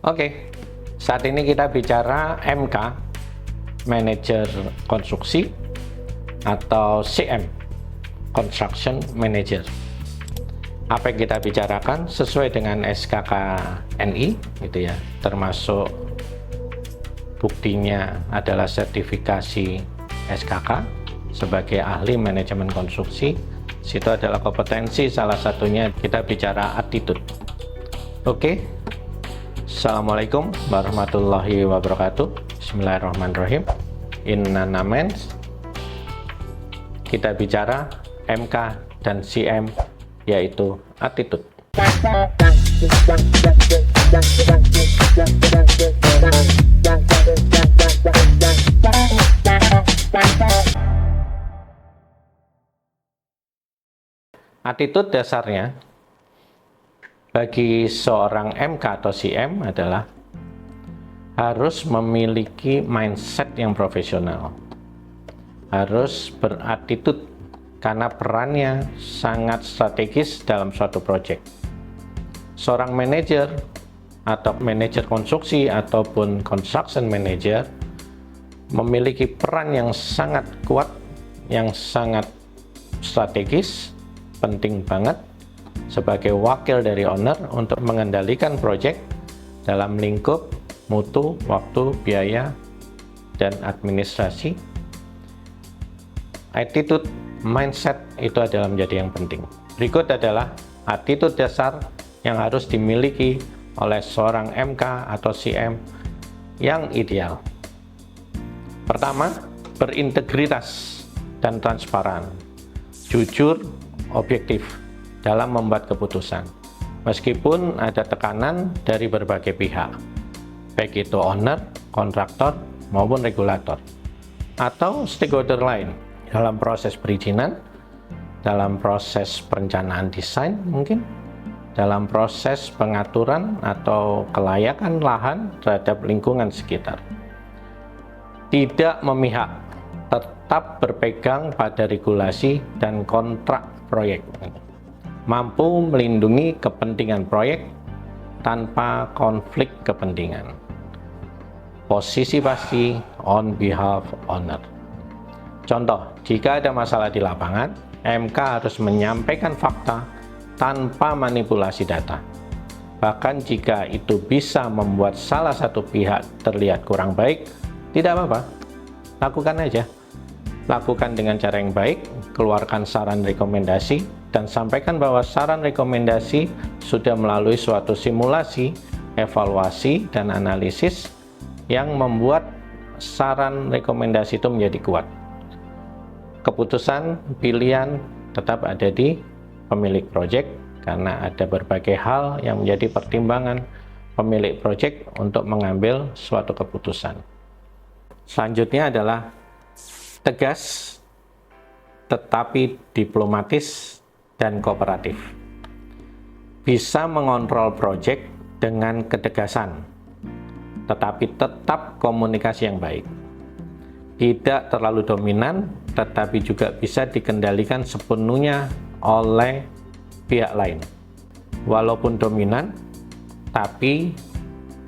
Oke, saat ini kita bicara MK, Manager Konstruksi, atau CM, Construction Manager. Apa yang kita bicarakan sesuai dengan SKK NI, gitu ya, termasuk buktinya adalah sertifikasi SKK sebagai ahli manajemen konstruksi. Situ adalah kompetensi, salah satunya kita bicara attitude. Oke, Assalamualaikum warahmatullahi wabarakatuh. Bismillahirrahmanirrahim. Innana mens. Kita bicara MK dan CM, yaitu attitude. Attitude dasarnya bagi seorang MK atau CM adalah harus memiliki mindset yang profesional, harus berattitude karena perannya sangat strategis dalam suatu proyek. Seorang manajer atau manajer konstruksi ataupun construction manager memiliki peran yang sangat kuat, yang sangat strategis, penting banget sebagai wakil dari owner untuk mengendalikan proyek dalam lingkup mutu, waktu, biaya, dan administrasi. Attitude, mindset itu adalah menjadi yang penting. Berikut adalah attitude dasar yang harus dimiliki oleh seorang MK atau CM yang ideal. Pertama, berintegritas dan transparan, jujur, objektif dalam membuat keputusan, meskipun ada tekanan dari berbagai pihak, baik itu owner, kontraktor, maupun regulator, atau stakeholder lain dalam proses perizinan, dalam proses perencanaan desain mungkin, dalam proses pengaturan atau kelayakan lahan terhadap lingkungan sekitar. Tidak memihak, tetap berpegang pada regulasi dan kontrak proyek. Mampu melindungi kepentingan proyek tanpa konflik kepentingan. Posisi pasti on behalf owner. Contoh, jika ada masalah di lapangan, MK harus menyampaikan fakta tanpa manipulasi data. Bahkan jika itu bisa membuat salah satu pihak terlihat kurang baik, tidak apa-apa, lakukan aja. Lakukan dengan cara yang baik, keluarkan saran rekomendasi, dan sampaikan bahwa saran rekomendasi sudah melalui suatu simulasi, evaluasi, dan analisis yang membuat saran rekomendasi itu menjadi kuat. Keputusan pilihan tetap ada di pemilik proyek karena ada berbagai hal yang menjadi pertimbangan pemilik proyek untuk mengambil suatu keputusan. Selanjutnya adalah tegas tetapi diplomatis dan kooperatif. Bisa mengontrol proyek dengan ketegasan, tetapi tetap komunikasi yang baik. Tidak terlalu dominan, tetapi juga bisa dikendalikan sepenuhnya oleh pihak lain. Walaupun dominan, tapi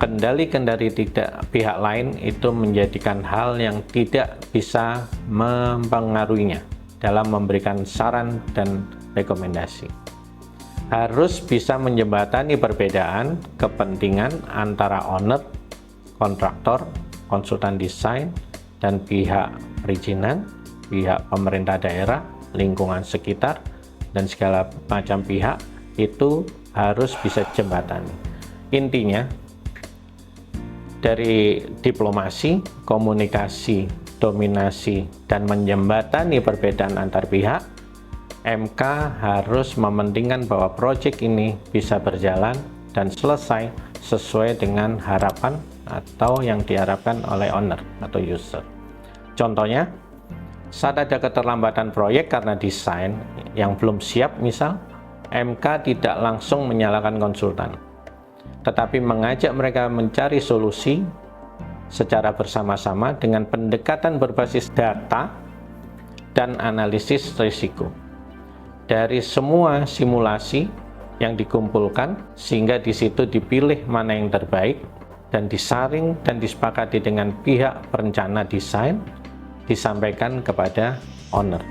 kendali-kendali tidak pihak lain itu menjadikan hal yang tidak bisa mempengaruhinya dalam memberikan saran dan rekomendasi. Harus bisa menjembatani perbedaan kepentingan antara owner, kontraktor, konsultan desain, dan pihak perizinan, pihak pemerintah daerah, lingkungan sekitar, dan segala macam pihak itu harus bisa jembatani. Intinya, dari diplomasi, komunikasi, dominasi, dan menjembatani perbedaan antar pihak, MK harus mementingkan bahwa proyek ini bisa berjalan dan selesai sesuai dengan harapan atau yang diharapkan oleh owner atau user. Contohnya, saat ada keterlambatan proyek karena desain yang belum siap misal, MK tidak langsung menyalahkan konsultan, tetapi mengajak mereka mencari solusi secara bersama-sama dengan pendekatan berbasis data dan analisis risiko. Dari semua simulasi yang dikumpulkan, sehingga di situ dipilih mana yang terbaik dan disaring dan disepakati dengan pihak perencana desain, disampaikan kepada owner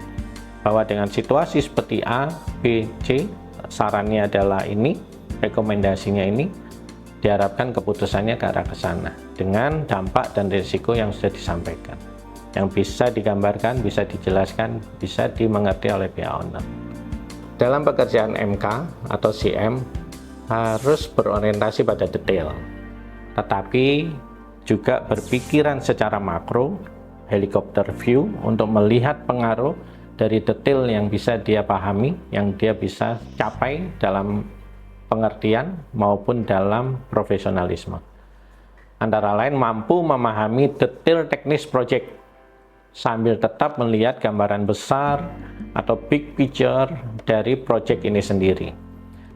bahwa dengan situasi seperti A, B, C, sarannya adalah ini, rekomendasinya ini, diharapkan keputusannya ke arah ke sana dengan dampak dan risiko yang sudah disampaikan, yang bisa digambarkan, bisa dijelaskan, bisa dimengerti oleh pihak owner. Dalam pekerjaan MK atau CM harus berorientasi pada detail, tetapi juga berpikiran secara makro, helikopter view, untuk melihat pengaruh dari detail yang bisa dia pahami, yang dia bisa capai dalam pengertian maupun dalam profesionalisme. Antara lain mampu memahami detail teknis proyek sambil tetap melihat gambaran besar atau big picture dari proyek ini sendiri.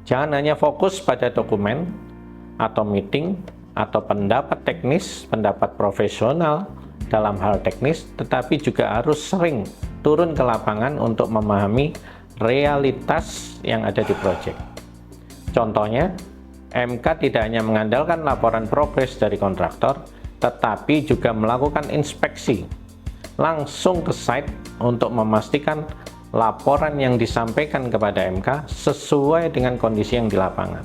Jangan hanya fokus pada dokumen atau meeting atau pendapat teknis, pendapat profesional dalam hal teknis, tetapi juga harus sering turun ke lapangan untuk memahami realitas yang ada di proyek. Contohnya, MK tidak hanya mengandalkan laporan progres dari kontraktor, tetapi juga melakukan inspeksi langsung ke site untuk memastikan laporan yang disampaikan kepada MK sesuai dengan kondisi yang di lapangan.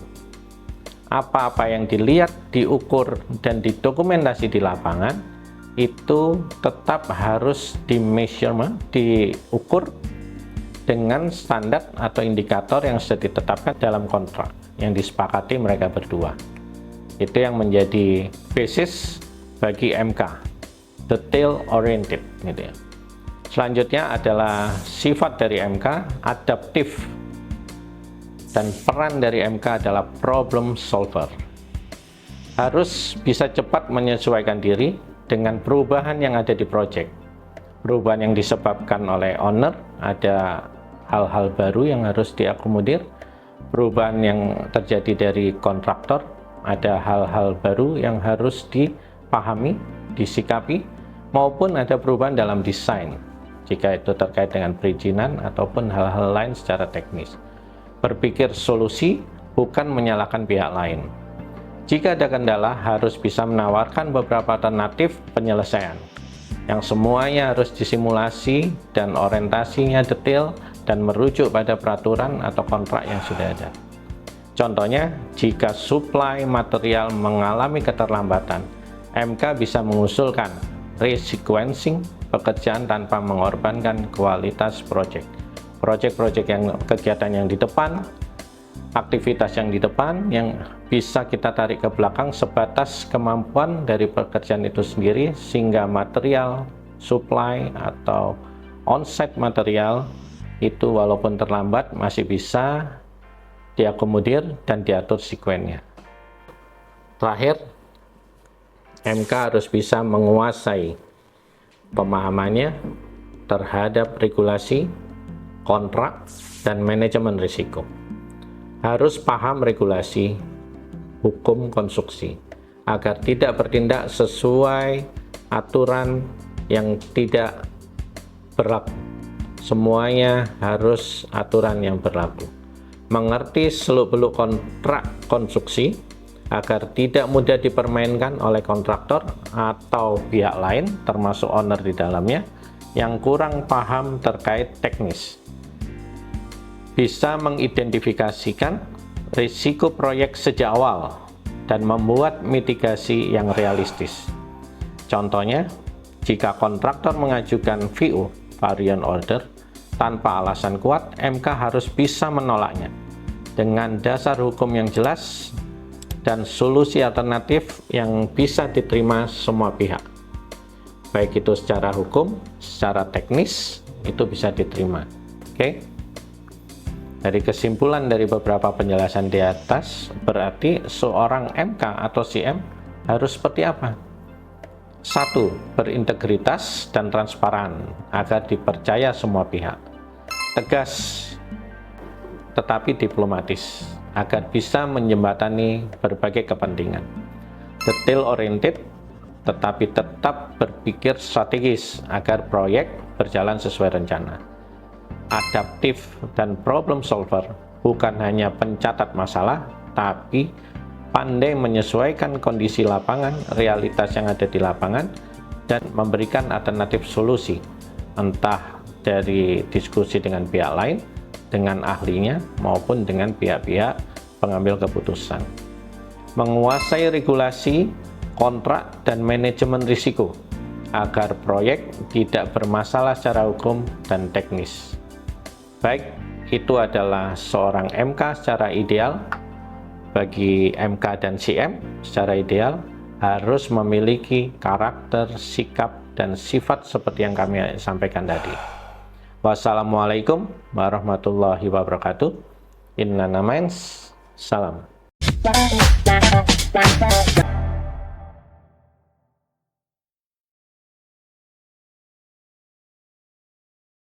Apa-apa yang dilihat, diukur, dan didokumentasi di lapangan itu tetap harus diukur dengan standar atau indikator yang sudah ditetapkan dalam kontrak yang disepakati mereka berdua. Itu yang menjadi basis bagi MK, detail oriented gitu ya. Selanjutnya adalah sifat dari MK, adaptif, dan peran dari MK adalah problem solver. Harus bisa cepat menyesuaikan diri dengan perubahan yang ada di proyek. Perubahan yang disebabkan oleh owner, ada hal-hal baru yang harus diakomodir. Perubahan yang terjadi dari kontraktor, ada hal-hal baru yang harus dipahami, disikapi, maupun ada perubahan dalam desain jika itu terkait dengan perizinan ataupun hal-hal lain secara teknis. Berpikir solusi, bukan menyalahkan pihak lain. Jika ada kendala, harus bisa menawarkan beberapa alternatif penyelesaian yang semuanya harus disimulasi dan orientasinya detail dan merujuk pada peraturan atau kontrak yang sudah ada. Contohnya, jika supply material mengalami keterlambatan, MK bisa mengusulkan resequencing pekerjaan tanpa mengorbankan kualitas proyek. Proyek-proyek yang kegiatan yang di depan, aktivitas yang di depan yang bisa kita tarik ke belakang sebatas kemampuan dari pekerjaan itu sendiri, sehingga material, supply atau on-site material itu walaupun terlambat masih bisa diakomodir dan diatur sekuennya. Terakhir, MK harus bisa menguasai pemahamannya terhadap regulasi, kontrak, dan manajemen risiko. Harus paham regulasi, hukum konstruksi, agar tidak bertindak sesuai aturan yang tidak berlaku. Semuanya harus aturan yang berlaku. Mengerti seluk-beluk kontrak konstruksi, agar tidak mudah dipermainkan oleh kontraktor atau pihak lain, termasuk owner di dalamnya, yang kurang paham terkait teknis. Bisa mengidentifikasikan risiko proyek sejak awal dan membuat mitigasi yang realistis. Contohnya, jika kontraktor mengajukan VO, variant order, tanpa alasan kuat, MK harus bisa menolaknya dengan dasar hukum yang jelas dan solusi alternatif yang bisa diterima semua pihak. Baik itu secara hukum, secara teknis, itu bisa diterima. Oke? Dari kesimpulan dari beberapa penjelasan di atas, berarti seorang MK atau CM harus seperti apa? 1. Berintegritas dan transparan agar dipercaya semua pihak. Tegas tetapi diplomatis agar bisa menjembatani berbagai kepentingan. Detail oriented tetapi tetap berpikir strategis agar proyek berjalan sesuai rencana. Adaptif dan problem solver, bukan hanya pencatat masalah, tapi pandai menyesuaikan kondisi lapangan, realitas yang ada di lapangan, dan memberikan alternatif solusi, entah dari diskusi dengan pihak lain, dengan ahlinya, maupun dengan pihak-pihak pengambil keputusan. Menguasai regulasi, kontrak, dan manajemen risiko, agar proyek tidak bermasalah secara hukum dan teknis. Baik, itu adalah seorang MK secara ideal. Bagi MK dan CM secara ideal harus memiliki karakter, sikap, dan sifat seperti yang kami sampaikan tadi. Wassalamualaikum warahmatullahi wabarakatuh. Inna namens, salam.